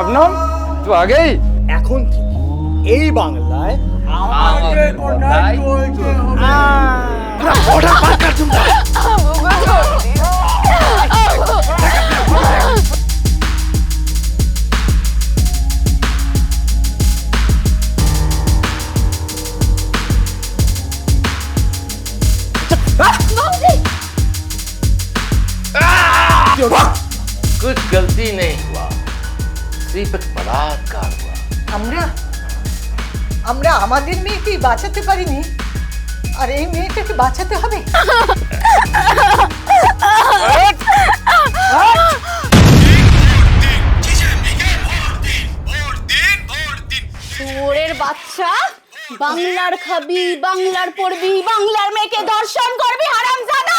শবনম তুই আগেই এখন থেকে এই বাংলায় আমাদের কোথায় চলতে হবে। বর্ডার পার কর তোমরা। कुछ गलती नहीं हुआ, सिर्फ एक बलात्कार हुआ। আমরা আমরা আমাদের মেয়েকেই বাঁচাতে পারিনি, আর এই মেয়েটাকে বাঁচাতে হবে। শুয়োরের বাচ্চা, বাংলার খাবি, বাংলার পড়বি, বাংলার মেয়েকে দর্শন করবি, হারামজাদা।